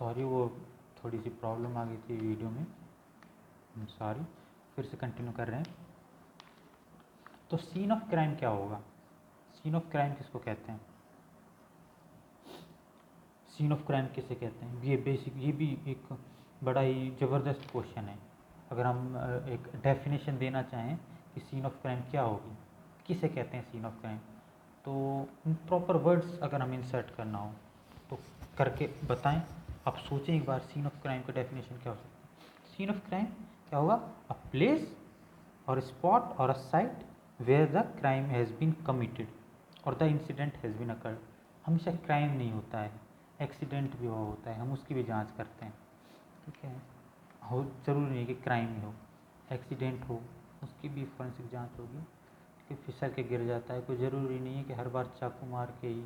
Sorry, वो थोड़ी सी problem आ गई थी वीडियो में, सॉरी। फिर से कंटिन्यू कर रहे हैं। तो सीन ऑफ क्राइम क्या होगा? सीन ऑफ क्राइम किसको कहते हैं? सीन ऑफ क्राइम किसे कहते हैं? ये भी एक बड़ा ही ज़बरदस्त क्वेश्चन है। अगर हम एक डेफिनेशन देना चाहें कि सीन ऑफ क्राइम क्या होगी, किसे कहते हैं सीन ऑफ क्राइम, तो प्रॉपर वर्ड्स अगर हमें इंसर्ट करना हो तो करके बताएं। आप सोचें एक बार, सीन ऑफ क्राइम का डेफिनेशन क्या हो सकता है? सीन ऑफ क्राइम क्या होगा? अ प्लेस और स्पॉट और a site where the crime has been committed और the incident has been occurred. हमेशा क्राइम नहीं होता है, एक्सीडेंट भी होता है, हम उसकी भी जांच करते हैं, ठीक है। हो ज़रूरी नहीं कि क्राइम ही हो, एक्सीडेंट हो उसकी भी फॉरेंसिक जांच होगी। कि फिसल के गिर जाता है, कोई ज़रूरी नहीं है कि हर बार चाकू मार के ही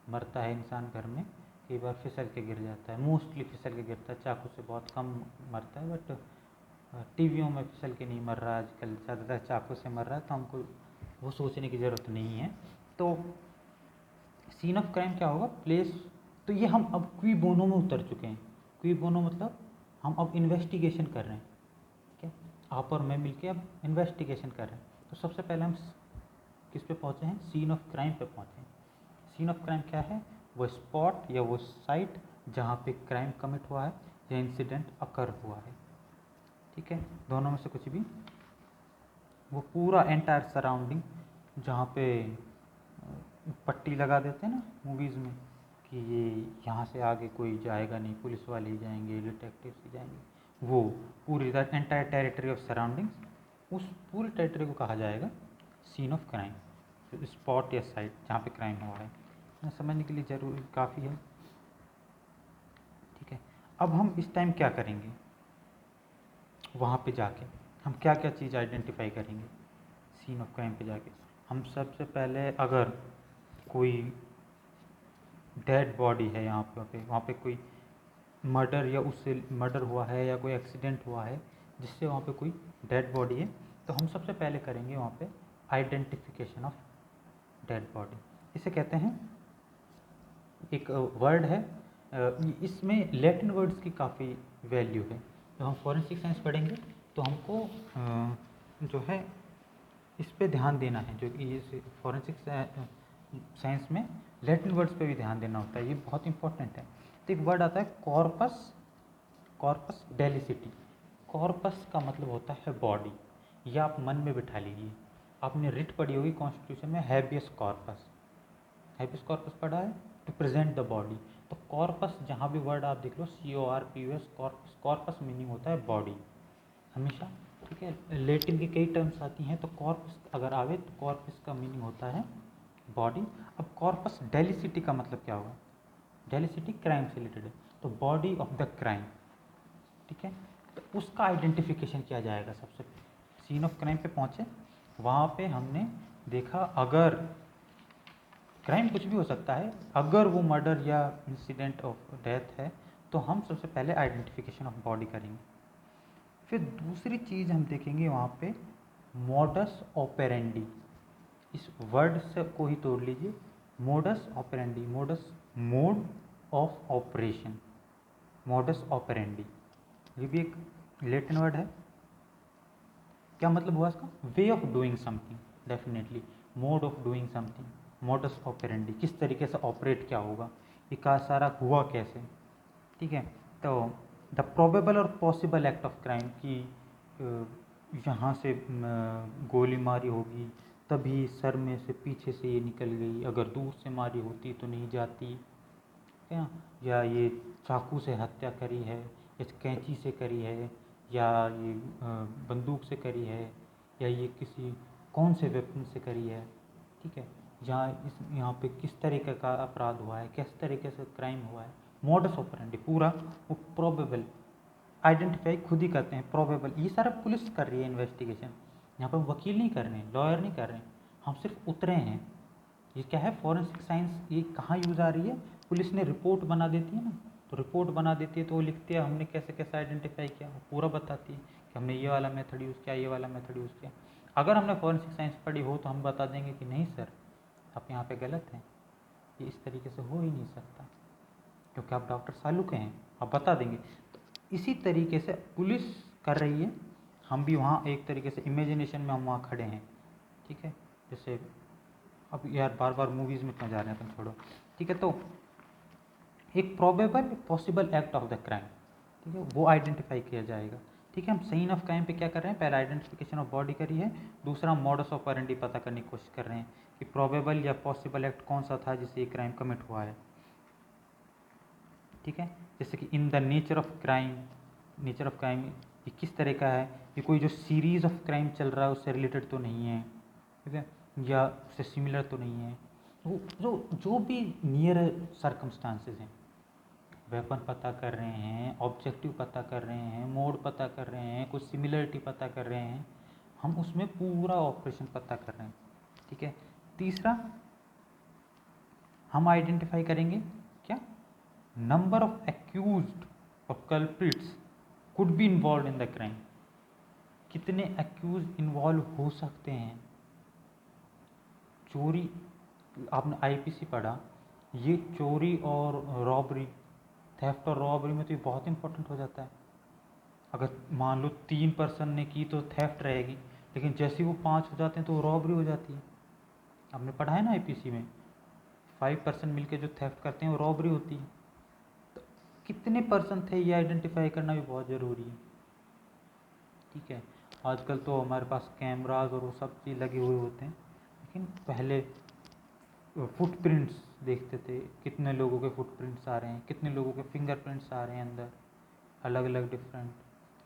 मरता है इंसान घर में, कई बार फिसल के गिर जाता है, मोस्टली फिसल के गिरता है, चाकू से बहुत कम मरता है। बट टीवियों में फिसल के नहीं मर रहा आजकल, ज़्यादातर चाकू से मर रहा है, तो हमको वो सोचने की ज़रूरत नहीं है। तो सीन ऑफ क्राइम क्या होगा? प्लेस। तो ये हम अब क्वी बोनो में उतर चुके हैं। क्वी बोनो मतलब हम अब इन्वेस्टिगेशन कर रहे हैं, ठीक है। आप और मैं मिलके अब इन्वेस्टिगेशन कर रहे हैं। तो सबसे पहले हम किस पे पहुँचे हैं? सीन ऑफ क्राइम पे पहुँचे हैं। सीन ऑफ क्राइम क्या है? वो स्पॉट या वो साइट जहाँ पे क्राइम कमिट हुआ है या इंसिडेंट अकर हुआ है, ठीक है। दोनों में से कुछ भी, वो पूरा एंटायर सराउंडिंग जहाँ पे पट्टी लगा देते हैं ना मूवीज़ में कि ये यहाँ से आगे कोई जाएगा नहीं, पुलिस वाले ही जाएंगे, डिटेक्टिव्स ही जाएंगे, वो पूरी the entire territory of surroundings, उस पूरी टेरिटरी को कहा जाएगा सीन ऑफ क्राइम। स्पॉट या साइट जहाँ पे क्राइम हुआ है, समझने के लिए जरूरी काफ़ी है, ठीक है। अब हम इस टाइम क्या करेंगे? वहाँ पे जाके हम क्या क्या चीज़ आइडेंटिफाई करेंगे सीन ऑफ क्राइम पे जाके? हम सबसे पहले, अगर कोई डेड बॉडी है यहाँ पे, वहाँ पे कोई मर्डर या उससे मर्डर हुआ है या कोई एक्सीडेंट हुआ है जिससे वहाँ पे कोई डेड बॉडी है, तो हम सबसे पहले करेंगे वहाँ पे आइडेंटिफिकेशन ऑफ डेड बॉडी। इसे कहते हैं, एक वर्ड है, इसमें लैटिन वर्ड्स की काफ़ी वैल्यू है। जब हम फॉरेंसिक साइंस पढ़ेंगे तो हमको जो है इस पे ध्यान देना है, जो कि ये फॉरेंसिक साइंस में लैटिन वर्ड्स पे भी ध्यान देना होता है, ये बहुत इंपॉर्टेंट है। तो एक वर्ड आता है कॉर्पस, कॉर्पस डेलिसिटी। कॉर्पस का मतलब होता है बॉडी, या आप मन में बिठा लीजिए, आपने रिट पढ़ी होगी कॉन्स्टिट्यूशन में, हैबियस कॉर्पस। हैबियस कॉर्पस पढ़ा है, टू प्रेजेंट द बॉडी। तो कॉर्पस जहाँ भी वर्ड आप देख लो, CORPUS, कॉर्पस, कॉर्पस मीनिंग होता है बॉडी हमेशा, ठीक है। लेटिन की कई टर्म्स आती हैं, तो कॉर्पस अगर आवे तो कॉर्पस का मीनिंग होता है बॉडी। अब कॉर्पस डेलिसिटी का मतलब क्या होगा? डेलिसिटी क्राइम से रिलेटेड है, तो बॉडी ऑफ द क्राइम, ठीक है। तो उसका आइडेंटिफिकेशन किया जाएगा सबसे पहले। सीन ऑफ क्राइम पे पहुँचे, वहाँ पे हमने देखा अगर क्राइम कुछ भी हो सकता है, अगर वो मर्डर या इंसिडेंट ऑफ डेथ है तो हम सबसे पहले आइडेंटिफिकेशन ऑफ बॉडी करेंगे। फिर दूसरी चीज़ हम देखेंगे वहाँ पे मोडस ऑपेरेंडी। इस वर्ड से को ही तोड़ लीजिए, modus operandi, modus mode of operation, modus operandi, ये भी एक लैटिन वर्ड है। क्या मतलब हुआ इसका? Way of doing something, definitely mode of doing something, modus operandi, किस तरीके से ऑपरेट क्या होगा, ये का सारा हुआ कैसे, ठीक है। तो द प्रोबेबल और पॉसिबल एक्ट ऑफ क्राइम की, यहाँ से गोली मारी होगी तभी सर में से पीछे से ये निकल गई, अगर दूर से मारी होती तो नहीं जाती, क्या, या ये चाकू से हत्या करी है, या कैंची से करी है, या ये बंदूक से करी है, या ये किसी कौन से वेपन से करी है, ठीक है। यहाँ पे किस तरीके का अपराध हुआ है, किस तरीके से क्राइम हुआ है, मोडस ऑपरेंडी पूरा वो प्रोबेबल आइडेंटिफाई खुद ही करते हैं। प्रोबेबल ये सारा पुलिस कर रही है इन्वेस्टिगेशन, यहाँ पर वकील नहीं कर रहे हैं, लॉयर नहीं कर रहे हैं, हम सिर्फ उतरे हैं। ये क्या है? Forensic science. ये कहाँ यूज़ आ रही है? पुलिस ने रिपोर्ट बना देती है ना, तो रिपोर्ट बना देती है तो वो लिखती है हमने कैसे कैसे आइडेंटिफाई किया, वो पूरा बताती है कि हमने ये वाला मेथड यूज़ किया, ये वाला मेथड यूज़ किया। अगर हमने फॉरेंसिक साइंस पढ़ी हो तो हम बता देंगे कि नहीं सर, आप यहाँ पे गलत हैं, ये इस तरीके से हो ही नहीं सकता, क्योंकि आप डॉक्टर सालू के हैं, आप बता देंगे। तो इसी तरीके से पुलिस कर रही है, हम भी वहाँ एक तरीके से इमेजिनेशन में हम वहाँ खड़े हैं, ठीक है। जैसे अब यार बार बार मूवीज़ में क्यों जा रहे हैं, तुम छोड़ो, ठीक है। तो एक probable possible act of the crime, ठीक है, वो आइडेंटिफाई किया जाएगा, ठीक है। हम सीन ऑफ क्राइम पे क्या कर रहे हैं, पहला आइडेंटिफिकेशन ऑफ बॉडी करी है, दूसरा मॉडस ऑपरेंडी पता करने की कोशिश कर रहे हैं कि प्रोबेबल या पॉसिबल एक्ट कौन सा था जिससे ये क्राइम कमिट हुआ है, ठीक है। जैसे कि in the nature of crime, nature of crime ये किस तरह का है, ये कोई जो सीरीज ऑफ क्राइम चल रहा है उससे रिलेटेड तो नहीं है, ठीक है, या उससे सिमिलर तो नहीं है। वो जो भी नियर सर्कमस्टांसेस हैं, वेपन पता कर रहे हैं, ऑब्जेक्टिव पता कर रहे हैं, मोड पता कर रहे हैं, कुछ सिमिलरिटी पता कर रहे हैं, हम उसमें पूरा ऑपरेशन पता कर रहे हैं, ठीक है। तीसरा हम आइडेंटिफाई करेंगे क्या, नंबर ऑफ एक्यूज्ड और culprits could be involve in the crime, कितने एक्यूज इन्वॉल्व हो सकते हैं। चोरी, आपने आईपीसी पढ़ा, ये चोरी और रॉबरी, थेफ्ट और रॉबरी में तो ये बहुत इंपॉर्टेंट हो जाता है। अगर मान लो 3 पर्सन ने की तो थेफ्ट रहेगी, लेकिन जैसे ही वो 5 हो जाते हैं तो वो रॉबरी हो जाती है। आपने पढ़ा है ना आईपीसी में, 5 पर्सन मिलके जो थेफ्ट करते हैं वो रॉबरी होती है। तो कितने पर्सन थे ये आइडेंटिफाई करना भी बहुत ज़रूरी है, ठीक है। आजकल तो हमारे पास कैमराज और वो सब चीज़ लगे हुए होते हैं, लेकिन पहले फुटप्रिंट्स देखते थे, कितने लोगों के फुटप्रिंट्स आ रहे हैं, कितने लोगों के फिंगरप्रिंट्स आ रहे हैं अंदर, अलग अलग डिफरेंट,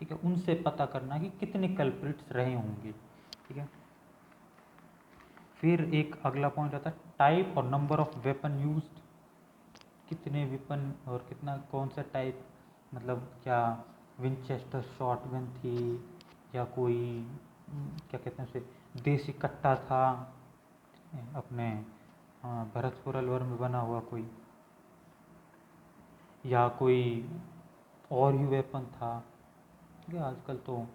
ठीक है। उनसे पता करना कि कितने कल्प्रिट्स रहे होंगे, ठीक है। फिर एक अगला पॉइंट आता है टाइप और नंबर ऑफ वेपन यूज्ड, कितने वेपन और कितना कौन सा टाइप, मतलब क्या विंचेस्टर शॉट गन थी या कोई क्या कहते हैं उसे देसी कट्टा था, अपने भरतपुर अलवर में बना हुआ कोई, या कोई और ही वेपन था, ठीक है। आजकल तो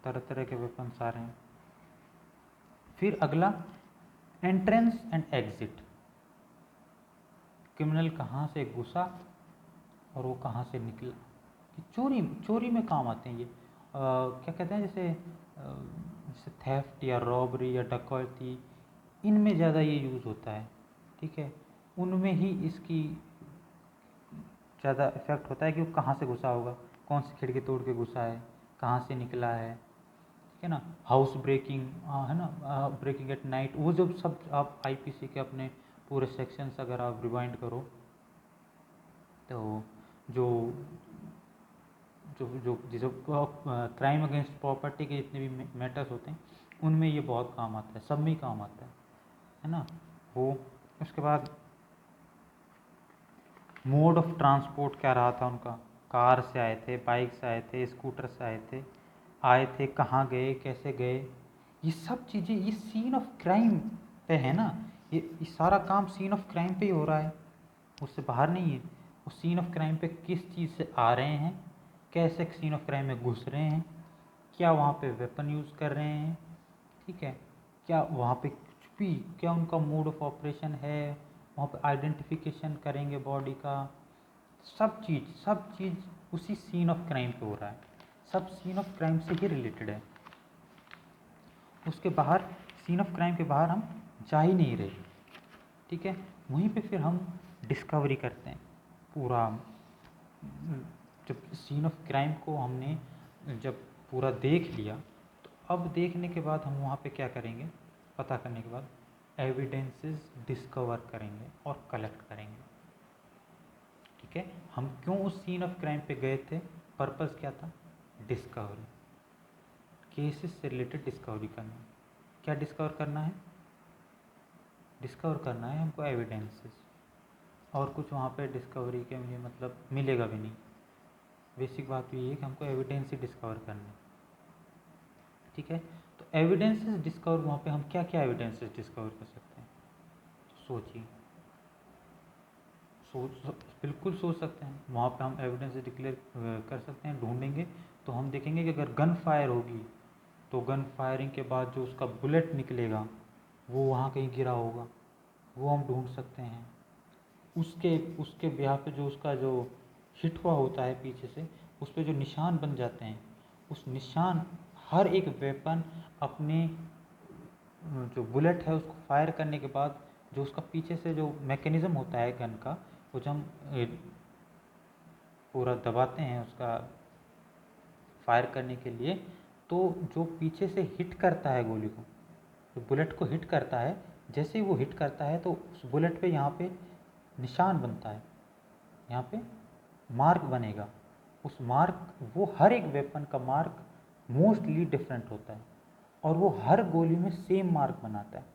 तरह तरह के वेपन्स आ रहे हैं। फिर अगला एंट्रेंस एंड एग्जिट, क्रिमिनल कहाँ से घुसा और वो कहाँ से निकला, कि चोरी में काम आते हैं ये, क्या कहते हैं, जैसे थेफ्ट या रॉबरी या डकैती, इनमें ज़्यादा ये यूज़ होता है, ठीक है। उनमें ही इसकी ज़्यादा इफेक्ट होता है कि वो कहाँ से घुसा होगा, कौन सी खिड़की तोड़ के घुसा है, कहाँ से निकला है, ठीक है ना। हाउस ब्रेकिंग है ना, ब्रेकिंग एट नाइट, वो जब सब आप आईपीसी के अपने पूरे सेक्शंस अगर आप रिवाइंड करो तो जो जो जो जो क्राइम अगेंस्ट प्रॉपर्टी के जितने भी मैटर्स होते हैं उनमें ये बहुत काम आता है, सब में ही काम आता है ना। वो उसके बाद मोड ऑफ ट्रांसपोर्ट क्या रहा था उनका, कार से आए थे, बाइक से आए थे, स्कूटर से आए थे, कहाँ गए, कैसे गए, ये सब चीज़ें ये सीन ऑफ क्राइम पे है ना। ये सारा काम सीन ऑफ क्राइम पे ही हो रहा है, उससे बाहर नहीं है। वो सीन ऑफ क्राइम पे किस चीज़ से आ रहे हैं, कैसे सीन ऑफ क्राइम में घुस रहे हैं, क्या वहाँ पे वेपन यूज़ कर रहे हैं, ठीक है, क्या वहाँ पे कुछ भी, क्या उनका मोड ऑफ ऑपरेशन है, वहाँ पे आइडेंटिफिकेशन करेंगे बॉडी का, सब चीज़ उसी सीन ऑफ क्राइम पे हो रहा है, सब सीन ऑफ क्राइम से ही रिलेटेड है। उसके बाहर, सीन ऑफ क्राइम के बाहर हम जा ही नहीं रहे, ठीक है। वहीं पे फिर हम डिस्कवरी करते हैं पूरा, जब सीन ऑफ क्राइम को हमने जब पूरा देख लिया तो अब देखने के बाद हम वहाँ पे क्या करेंगे, पता करने के बाद एविडेंसेस डिस्कवर करेंगे और कलेक्ट करेंगे, ठीक है। हम क्यों उस सीन ऑफ क्राइम पे गए थे, पर्पस क्या था, डिस्कवरी, केसेस से रिलेटेड डिस्कवरी करना। क्या डिस्कवर करना है, डिस्कवर करना है हमको एविडेंसेस, और कुछ वहाँ पे डिस्कवरी के लिए मतलब मिलेगा भी नहीं। बेसिक बात तो ये है कि हमको एविडेंस ही डिस्कवर करना है, ठीक है। तो एविडेंसेस डिस्कवर, वहाँ पे हम क्या क्या एविडेंसेस डिस्कवर कर सकते हैं, तो सोचिए, बिल्कुल सोच सकते हैं। वहाँ पे हम एविडेंसेस डिक्लेयर कर सकते हैं, ढूंढेंगे तो हम देखेंगे कि अगर गन फायर होगी तो गन फायरिंग के बाद जो उसका बुलेट निकलेगा वो वहाँ कहीं गिरा होगा, वो हम ढूंढ सकते हैं। उसके उसके ब्याह पे जो उसका जो हिट हुआ होता है पीछे से, उस पे जो निशान बन जाते हैं, उस निशान हर एक वेपन अपने जो बुलेट है उसको फायर करने के बाद जो उसका पीछे से जो मैकेनिज़्म होता है गन का, वो जब हम पूरा दबाते हैं उसका फायर करने के लिए, तो जो पीछे से हिट करता है गोली को, जो बुलेट को हिट करता है, जैसे ही वो हिट करता है तो उस बुलेट पे यहाँ पे निशान बनता है, यहाँ पे मार्क बनेगा। उस मार्क, वो हर एक वेपन का मार्क मोस्टली डिफरेंट होता है और वो हर गोली में सेम मार्क बनाता है।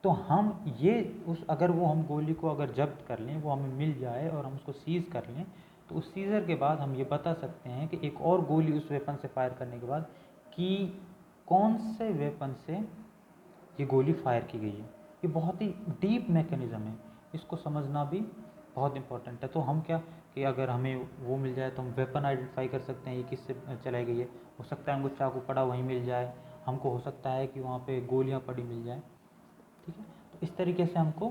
तो हम ये उस अगर वो हम गोली को अगर जब्त कर लें, वो हमें मिल जाए और हम उसको सीज़ कर लें, तो उस सीज़र के बाद हम ये बता सकते हैं कि एक और गोली उस वेपन से फायर करने के बाद कि कौन से वेपन से ये गोली फायर की गई है। ये बहुत ही डीप मैकेनिज़्म है, इसको समझना भी बहुत इंपॉर्टेंट है। तो हम क्या कि अगर हमें वो मिल जाए तो हम वेपन आइडेंटिफाई कर सकते हैं ये किससे चलाई गई है। हो सकता है हमको चाकू पड़ा वहीं मिल जाए, हमको हो सकता है कि वहाँ पे गोलियाँ पड़ी मिल जाए, ठीक है। तो इस तरीके से हमको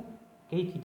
कई चीज़